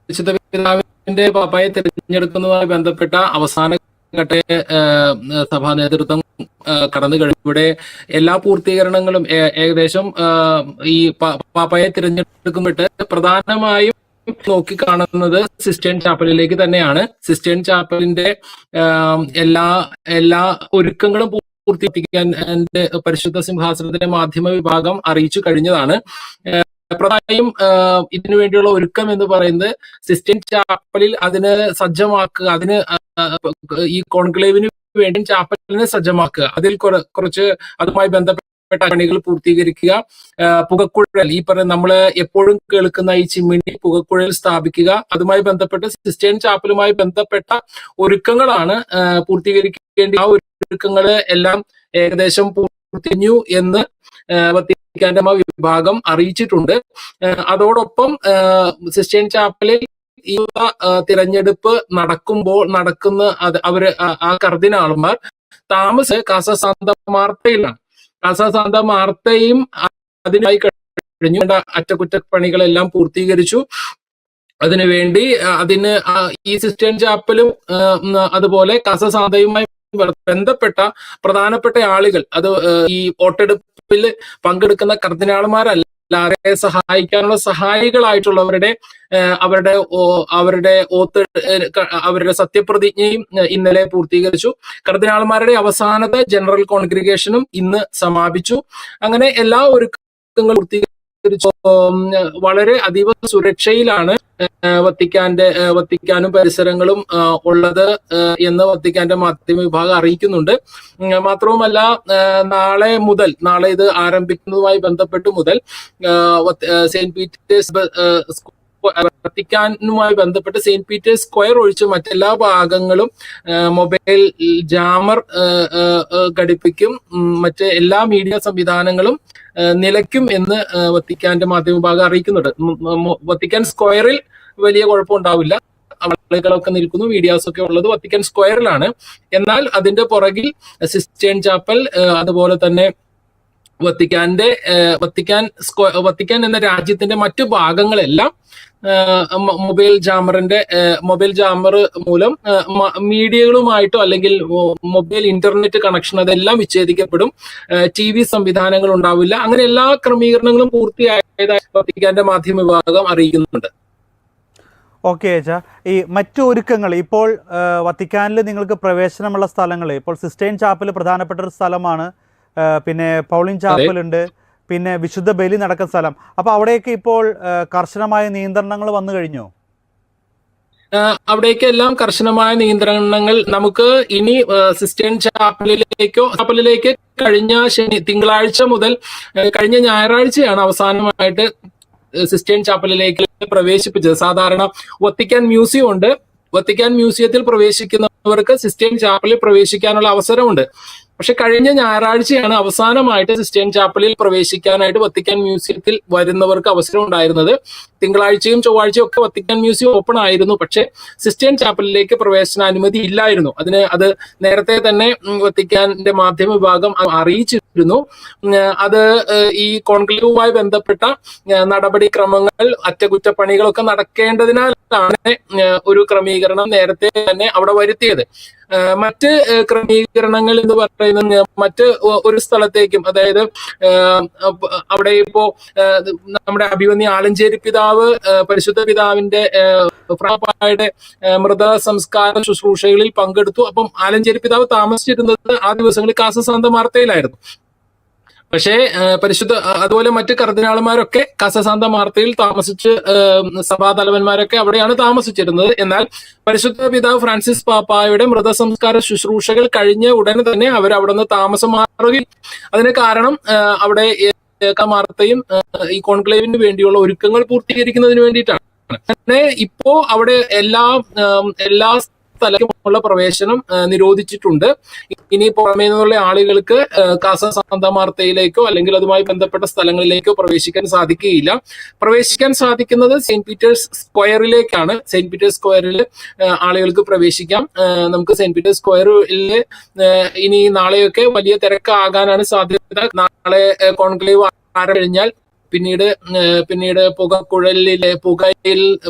പരിശുദ്ധ പിതാവിന്റെ പാപ്പായെ തിരഞ്ഞെടുക്കുന്നതുമായി ബന്ധപ്പെട്ട അവസാന ഘട്ട സഭാ നേതൃത്വം കടന്നു കഴിഞ്ഞു. ഇവിടെ എല്ലാ പൂർത്തീകരണങ്ങളും ഏകദേശം ഈ പാപ്പായെ തിരഞ്ഞെടുക്കുമ്പോട്ട് പ്രധാനമായും നോക്കിക്കാണുന്നത് സിസ്റ്റേൺ ചാപ്പലിലേക്ക് തന്നെയാണ്. സിസ്റ്റേൺ ചാപ്പലിന്റെ എല്ലാ ഒരുക്കങ്ങളും പൂർത്തീകരിക്കാൻ പരിശുദ്ധ സിംഹാസനത്തിന്റെ മാധ്യമ വിഭാഗം അറിയിച്ചു കഴിഞ്ഞതാണ്. പ്രധാനമായും ഇതിനു വേണ്ടിയുള്ള ഒരുക്കം എന്ന് പറയുന്നത് സിസ്റ്റേൺ ചാപ്പലിൽ അതിന് സജ്ജമാക്കുക, അതിന് ഈ കോൺക്ലേവിന് വേണ്ടി ചാപ്പലിനെ സജ്ജമാക്കുക, അതിൽ കുറച്ച് അതുമായി ബന്ധപ്പെട്ട പണികൾ പൂർത്തീകരിക്കുക, പുകക്കുഴൽ ഈ പറയുന്ന നമ്മള് എപ്പോഴും കേൾക്കുന്ന ഈ ചിമ്മിണി പുകക്കുഴൽ സ്ഥാപിക്കുക, അതുമായി ബന്ധപ്പെട്ട് സിസ്റ്റേൺ ചാപ്പലുമായി ബന്ധപ്പെട്ട ഒരുക്കങ്ങളാണ് പൂർത്തീകരിക്കേണ്ട. ആ ഒരുക്കങ്ങള് എല്ലാം ഏകദേശം പൂർത്തിഞ്ഞു എന്ന് വത്തിക്കാന്റെ വിഭാഗം അറിയിച്ചിട്ടുണ്ട്. അതോടൊപ്പം സിസ്റ്റേൺ ചാപ്പലിൽ ഈ തിരഞ്ഞെടുപ്പ് നടക്കുന്ന അവര് ആ കർദിനാൾമാർ കാസ സാന്ത മാർത്തയിലാണ്. കാസ സാന്ത മാർത്തയും അതിനായി കഴിഞ്ഞു അറ്റകുറ്റപ്പണികളെല്ലാം പൂർത്തീകരിച്ചു. അതിനുവേണ്ടി ഈ സിസ്റ്റേൺ ചാപ്പലും അതുപോലെ കാസ സാന്തയുമായി ബന്ധപ്പെട്ട പ്രധാനപ്പെട്ട ആളുകൾ, അത് ഈ വോട്ടെടുപ്പിൽ പങ്കെടുക്കുന്ന കർദിനാൾമാരല്ല, അവരെ സഹായിക്കാനുള്ള സഹായികളായിട്ടുള്ളവരുടെ അവരുടെ സത്യപ്രതിജ്ഞയും ഇന്നലെ പൂർത്തീകരിച്ചു. കർദിനാൾമാരുടെ അവസാനത്തെ ജനറൽ കോൺഗ്രിഗേഷനും ഇന്ന് സമാപിച്ചു. അങ്ങനെ എല്ലാ ഒരുക്കങ്ങളും പൂർത്തീകരിച്ചു. വളരെ അതീവ സുരക്ഷയിലാണ് വത്തിക്കാനും പരിസരങ്ങളും ഉള്ളത് എന്ന് വത്തിക്കാന്റെ മാധ്യമ വിഭാഗം അറിയിക്കുന്നുണ്ട്. മാത്രവുമല്ല, നാളെ ഇത് ആരംഭിക്കുന്നതുമായി ബന്ധപ്പെട്ട് മുതൽ സെയിന്റ് പീറ്റേഴ്സ് വത്തിക്കാനുമായി ബന്ധപ്പെട്ട് സെയിന്റ് പീറ്റേഴ്സ് സ്ക്വയർ ഒഴിച്ച് മറ്റെല്ലാ ഭാഗങ്ങളും മൊബൈൽ ജാമർ ഘടിപ്പിക്കും. മറ്റ് എല്ലാ മീഡിയ സംവിധാനങ്ങളും നിലയ്ക്കും എന്ന് വത്തിക്കാന്റെ മാധ്യമ വിഭാഗം അറിയിക്കുന്നുണ്ട്. വത്തിക്കാൻ സ്ക്വയറിൽ വലിയ കുഴപ്പമുണ്ടാവില്ല, ആളുകളൊക്കെ നിൽക്കുന്നു, മീഡിയാസ് ഒക്കെ ഉള്ളത് വത്തിക്കാൻ സ്ക്വയറിലാണ്. എന്നാൽ അതിന്റെ പുറകിൽ സിസ്റ്റേൺ ചാപ്പൽ, അതുപോലെ തന്നെ വത്തിക്കാൻ എന്ന രാജ്യത്തിന്റെ മറ്റു ഭാഗങ്ങളെല്ലാം മൊബൈൽ ജാമർ മൂലം മീഡിയകളുമായിട്ടോ അല്ലെങ്കിൽ മൊബൈൽ ഇന്റർനെറ്റ് കണക്ഷൻ അതെല്ലാം വിച്ഛേദിക്കപ്പെടും. TV സംവിധാനങ്ങൾ ഉണ്ടാവില്ല. അങ്ങനെ എല്ലാ ക്രമീകരണങ്ങളും പൂർത്തിയായതായി വത്തിക്കാന്റെ മാധ്യമ വിഭാഗം അറിയിക്കുന്നുണ്ട്. ഓക്കെ ഏച്ചാ, ഈ മറ്റു ഒരുക്കങ്ങൾ ഇപ്പോൾ വത്തിക്കാനിൽ നിങ്ങൾക്ക് പ്രവേശനമുള്ള സ്ഥലങ്ങൾ, ഇപ്പോൾ സിസ്റ്റേൺ ചാപ്പൽ പ്രധാനപ്പെട്ട ഒരു സ്ഥലമാണ്, പിന്നെ പൗളിൻ ചാപ്പലുണ്ട്, പിന്നെ വിശുദ്ധ ബലി നടക്കുന്ന സ്ഥലം. അപ്പോൾ അവിടെയൊക്കെ ഇപ്പോൾ കർശനമായ നിയന്ത്രണങ്ങൾ വന്നു കഴിഞ്ഞോ? അവിടേക്കെല്ലാം കർശനമായ നിയന്ത്രണങ്ങൾ നമുക്ക് ഇനി സിസ്റ്റേൺ ചാപ്പലിലേക്ക് തിങ്കളാഴ്ച മുതൽ കഴിഞ്ഞ ഞായറാഴ്ചയാണ് അവസാനമായിട്ട് സിസ്റ്റേൺ ചാപ്പലിലേക്ക് പ്രവേശിപ്പിച്ചത്. സാധാരണ വത്തിക്കാൻ മ്യൂസിയം ഉണ്ട്. വത്തിക്കാൻ മ്യൂസിയത്തിൽ പ്രവേശിക്കുന്നവർക്ക് സിസ്റ്റേൺ ചാപ്പലിൽ പ്രവേശിക്കാനുള്ള അവസരമുണ്ട്. പക്ഷെ കഴിഞ്ഞ ഞായറാഴ്ചയാണ് അവസാനമായിട്ട് സിസ്റ്റേൺ ചാപ്പലിൽ പ്രവേശിക്കാനായിട്ട് വത്തിക്കാൻ മ്യൂസിയത്തിൽ വരുന്നവർക്ക് അവസരം ഉണ്ടായിരുന്നത്. തിങ്കളാഴ്ചയും ചൊവ്വാഴ്ചയും ഒക്കെ വത്തിക്കാൻ മ്യൂസിയം ഓപ്പൺ ആയിരുന്നു. പക്ഷെ സിസ്റ്റേൺ ചാപ്പലിലേക്ക് പ്രവേശനാനുമതി ഇല്ലായിരുന്നു. അത് നേരത്തെ തന്നെ വത്തിക്കാന്റെ മാധ്യമ വിഭാഗം അറിയിച്ചിരുന്നു. അത് ഈ കോൺക്ലേവുമായി ബന്ധപ്പെട്ട നടപടിക്രമങ്ങൾ, അറ്റകുറ്റപ്പണികളൊക്കെ നടക്കേണ്ടതിനാലാണ് ഒരു ക്രമീകരണം നേരത്തെ തന്നെ അവിടെ വരുത്തിയത്. മറ്റ് ക്രമീകരണങ്ങൾ എന്ന് പറയുന്നത് മറ്റ് ഒരു സ്ഥലത്തേക്കും, അതായത് അവിടെ ഇപ്പോ നമ്മുടെ അഭിമന്യ ആലഞ്ചേരി പിതാവ് പരിശുദ്ധ പിതാവിന്റെ ഫ്രാപ്പായുടെ മൃത സംസ്കാര ശുശ്രൂഷകളിൽ പങ്കെടുത്തു. അപ്പം ആലഞ്ചേരി പിതാവ് താമസിച്ചിരുന്നത് ആ ദിവസങ്ങളിൽ കാസ സാന്ത മാർത്തയിലായിരുന്നു. പക്ഷേ അതുപോലെ മറ്റ് കർദിനാൾമാരൊക്കെ കാസ സാന്ത മാർത്തയിൽ താമസിച്ച്, സഭാതലവന്മാരൊക്കെ അവിടെയാണ് താമസിച്ചിരുന്നത്. എന്നാൽ പരിശുദ്ധ പിതാവ് ഫ്രാൻസിസ് പാപ്പായുടെ മൃതസംസ്കാര ശുശ്രൂഷകൾ കഴിഞ്ഞ ഉടനെ തന്നെ അവർ അവിടെ നിന്ന് താമസം മാറുകയും, അതിന് കാരണം അവിടെ മാർത്തയും ഈ കോൺക്ലേവിന് വേണ്ടിയുള്ള ഒരുക്കങ്ങൾ പൂർത്തീകരിക്കുന്നതിന് വേണ്ടിയിട്ടാണ്. അങ്ങനെ ഇപ്പോ അവിടെ എല്ലാ സ്ഥലത്തുമുള്ള പ്രവേശനം നിരോധിച്ചിട്ടുണ്ട്. ഇനി പുറമേ നിന്നുള്ള ആളുകൾക്ക് കാസ സാന്ത മാർത്തയിലേക്കോ അല്ലെങ്കിൽ അതുമായി ബന്ധപ്പെട്ട സ്ഥലങ്ങളിലേക്കോ പ്രവേശിക്കാൻ സാധിക്കുകയില്ല. പ്രവേശിക്കാൻ സാധിക്കുന്നത് സെയിന്റ് പീറ്റേഴ്സ് സ്ക്വയറിലേക്കാണ്. സെയിന്റ് പീറ്റേഴ്സ് സ്ക്വയറിൽ ആളുകൾക്ക് പ്രവേശിക്കാം. നമുക്ക് സെയിന്റ് പീറ്റേഴ്സ് സ്ക്വയറിൽ ഇനി നാളെയൊക്കെ വലിയ തിരക്കാകാനാണ് സാധ്യത. നാളെ കോൺക്ലേവ് കഴിഞ്ഞാൽ പിന്നീട്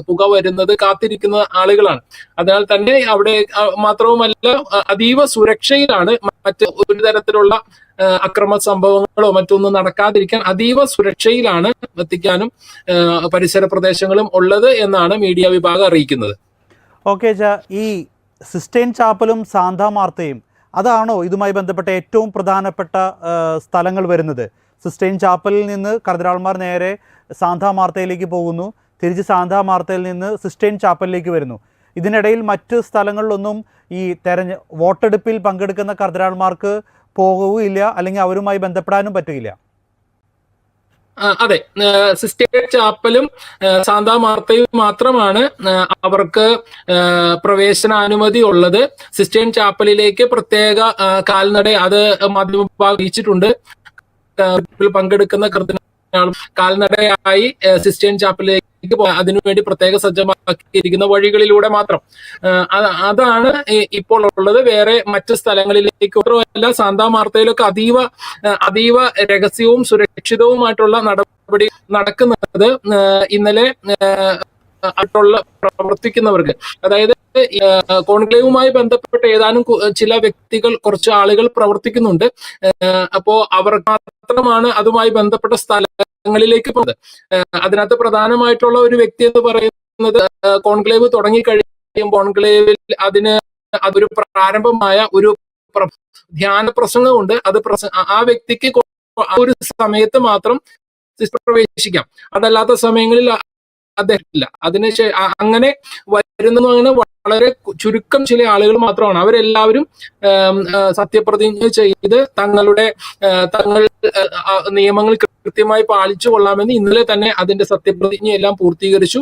പുക വരുന്നത് കാത്തിരിക്കുന്ന ആളുകളാണ്. അതിനാൽ തന്നെ അവിടെ മാത്രവുമല്ല അതീവ സുരക്ഷയിലാണ്. മറ്റ് ഒരു തരത്തിലുള്ള അക്രമ സംഭവങ്ങളോ മറ്റൊന്നും നടക്കാതിരിക്കാൻ അതീവ സുരക്ഷയിലാണ് വത്തിക്കാനും പരിസര പ്രദേശങ്ങളും ഉള്ളത് എന്നാണ് മീഡിയ വിഭാഗം അറിയിക്കുന്നത്. ഓക്കെ ചാ, ഈ സിസ്റ്റൈൻ ചാപ്പലും സാന്താ മാർത്തയും അതാണോ ഇതുമായി ബന്ധപ്പെട്ട ഏറ്റവും പ്രധാനപ്പെട്ട സ്ഥലങ്ങൾ വരുന്നത്? സിസ്റ്റൈൻ ചാപ്പലിൽ നിന്ന് കർദിനാൾമാർ നേരെ സാന്താ മാർത്തയിലേക്ക് പോകുന്നു, തിരിച്ച് സാന്താ മാർത്തയിൽ നിന്ന് സിസ്റ്റൈൻ ചാപ്പലിലേക്ക് വരുന്നു. ഇതിനിടയിൽ മറ്റ് സ്ഥലങ്ങളിലൊന്നും ഈ വോട്ടെടുപ്പിൽ പങ്കെടുക്കുന്ന കർദിനാൾമാർക്ക് പോകുകയില്ല, അല്ലെങ്കിൽ അവരുമായി ബന്ധപ്പെടാനും പറ്റുകയില്ല. അതെ, സിസ്റ്റൈൻ ചാപ്പലും സാന്താ മാർത്തയും മാത്രമാണ് അവർക്ക് പ്രവേശനാനുമതി ഉള്ളത്. സിസ്റ്റൈൻ ചാപ്പലിലേക്ക് പ്രത്യേക കാൽനട, അത് മാധ്യമവിഭാഗം അറിയിച്ചിട്ടുണ്ട്, പങ്കെടുക്കുന്ന കർദിനാളും കാൽനടയായി സിസ്റ്റൈൻ ചാപ്പലിലേക്ക് അതിനുവേണ്ടി പ്രത്യേക സജ്ജമാക്കിയിരിക്കുന്ന വഴികളിലൂടെ മാത്രം. അതാണ് ഇപ്പോൾ ഉള്ളത്. വേറെ മറ്റ് സ്ഥലങ്ങളിലേക്ക് മാത്രമല്ല, സാന്താ മാർത്തയിലൊക്കെ അതീവ രഹസ്യവും സുരക്ഷിതവുമായിട്ടുള്ള നടപടി നടക്കുന്നത്. ഇന്നലെ ആയിട്ടുള്ള പ്രവർത്തിക്കുന്നവർക്ക്, അതായത് കോൺക്ലേവുമായി ബന്ധപ്പെട്ട ഏതാനും ചില വ്യക്തികൾ, കുറച്ച് ആളുകൾ പ്രവർത്തിക്കുന്നുണ്ട്. അപ്പോ അവർ മാത്രമാണ് അതുമായി ബന്ധപ്പെട്ട സ്ഥലങ്ങളിലേക്ക് പോകുന്നത്. അതിനകത്ത് പ്രധാനമായിട്ടുള്ള ഒരു വ്യക്തി എന്ന് പറയുന്നത്, കോൺക്ലേവ് തുടങ്ങിക്കഴിയുമ്പോൾ കോൺക്ലേവിൽ അതൊരു പ്രാരംഭമായ ഒരു ധ്യാന പ്രസംഗമുണ്ട്. ആ വ്യക്തിക്ക് ഒരു സമയത്ത് മാത്രം പ്രവേശിക്കാം. അതല്ലാത്ത സമയങ്ങളിൽ അദ്ദേഹമില്ല. അങ്ങനെ വരുന്ന വളരെ ചുരുക്കം ചില ആളുകൾ മാത്രമാണ്. അവരെല്ലാവരും സത്യപ്രതിജ്ഞ ചെയ്ത് തങ്ങൾ നിയമങ്ങൾ കൃത്യമായി പാലിച്ചു കൊള്ളാമെന്ന് ഇന്നലെ തന്നെ അതിന്റെ സത്യപ്രതിജ്ഞയെല്ലാം പൂർത്തീകരിച്ചു.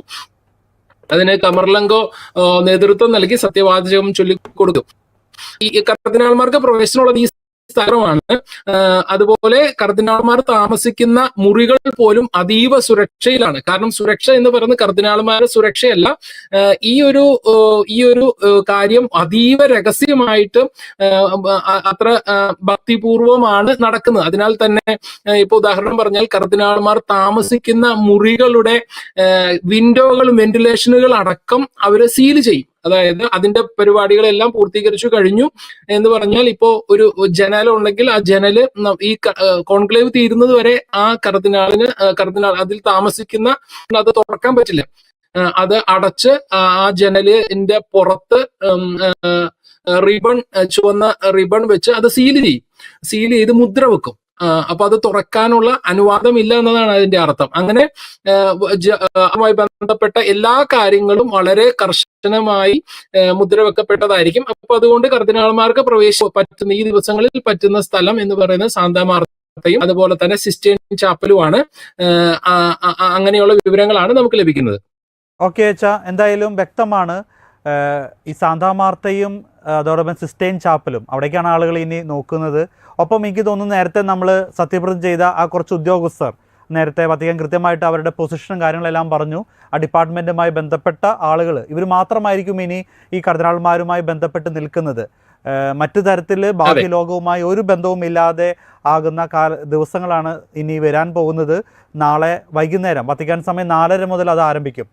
അതിന് കമർലങ്കോ നേതൃത്വം നൽകി സത്യവാചകം ചൊല്ലിക്കൊടുക്കും. ഈ കർദിനാൾമാർക്ക് പ്രവേശനമുള്ളത് ഈ സ്ഥലമാണ്. അതുപോലെ കർദിനാൾമാർ താമസിക്കുന്ന മുറികൾ പോലും അതീവ സുരക്ഷയിലാണ്. കാരണം സുരക്ഷ എന്ന് പറയുന്നത് കർദിനാൾമാരുടെ സുരക്ഷയല്ല, ഈ ഒരു കാര്യം അതീവ രഹസ്യമായിട്ട് അത്ര ഭക്തിപൂർവമാണ് നടക്കുന്നത്. അതിനാൽ തന്നെ ഇപ്പൊ ഉദാഹരണം പറഞ്ഞാൽ, കർദിനാൾമാർ താമസിക്കുന്ന മുറികളുടെ വിൻഡോകളും വെന്റിലേഷനുകൾ അടക്കം അവര് സീൽ ചെയ്യും. അതായത് അതിന്റെ പരിപാടികളെല്ലാം പൂർത്തീകരിച്ചു കഴിഞ്ഞു എന്ന് പറഞ്ഞാൽ, ഇപ്പോ ഒരു ജനൽ ഉണ്ടെങ്കിൽ ആ ജനല് ഈ കോൺക്ലേവ് തീരുന്നത് വരെ ആ കർദിനാൾ അതിൽ താമസിക്കുന്ന അത് തുറക്കാൻ പറ്റില്ല. അത് അടച്ച് ആ ജനലിന്റെ പുറത്ത് ചുവന്ന റിബൺ വെച്ച് അത് സീൽ ചെയ്ത് മുദ്ര വെക്കും. അപ്പൊ അത് തുറക്കാനുള്ള അനുവാദമില്ല എന്നതാണ് അതിന്റെ അർത്ഥം. അങ്ങനെ അതുമായി ബന്ധപ്പെട്ട എല്ലാ കാര്യങ്ങളും വളരെ കർശനമായി മുദ്ര വെക്കപ്പെട്ടതായിരിക്കും. അപ്പൊ അതുകൊണ്ട് കർദിനാൾമാർക്ക് പറ്റുന്ന ഈ ദിവസങ്ങളിൽ പറ്റുന്ന സ്ഥലം എന്ന് പറയുന്നത് സാന്താ മാർത്തയും അതുപോലെ തന്നെ സിസ്റ്റൈൻ ചാപ്പലുമാണ്. അങ്ങനെയുള്ള വിവരങ്ങളാണ് നമുക്ക് ലഭിക്കുന്നത്. ഓക്കെ അച്ഛാ, എന്തായാലും വ്യക്തമാണ്. ഈ സാന്താ മാർത്തയും അതോടൊപ്പം സിസ്റ്റൈൻ ചാപ്പലും അവിടേക്കാണ് ആളുകൾ ഇനി നോക്കുന്നത്. ഒപ്പം എനിക്ക് തോന്നുന്നു, നേരത്തെ നമ്മൾ സത്യപ്രതിജ്ഞ ചെയ്ത ആ കുറച്ച് ഉദ്യോഗസ്ഥർ നേരത്തെ വത്തിക്കാൻ കൃത്യമായിട്ട് അവരുടെ പൊസിഷനും കാര്യങ്ങളെല്ലാം പറഞ്ഞു. ആ ഡിപ്പാർട്ട്മെൻറ്റുമായി ബന്ധപ്പെട്ട ആളുകൾ ഇവർ മാത്രമായിരിക്കും ഇനി ഈ കർദിനാൾമാരുമായി ബന്ധപ്പെട്ട് നിൽക്കുന്നത്. മറ്റു തരത്തിൽ ബാഹ്യ ലോകവുമായി ഒരു ബന്ധവും ഇല്ലാതെ ആകുന്ന ദിവസങ്ങളാണ് ഇനി വരാൻ പോകുന്നത്. നാളെ വൈകുന്നേരം വത്തിക്കാൻ സമയം 4:30 മുതൽ അത് ആരംഭിക്കും.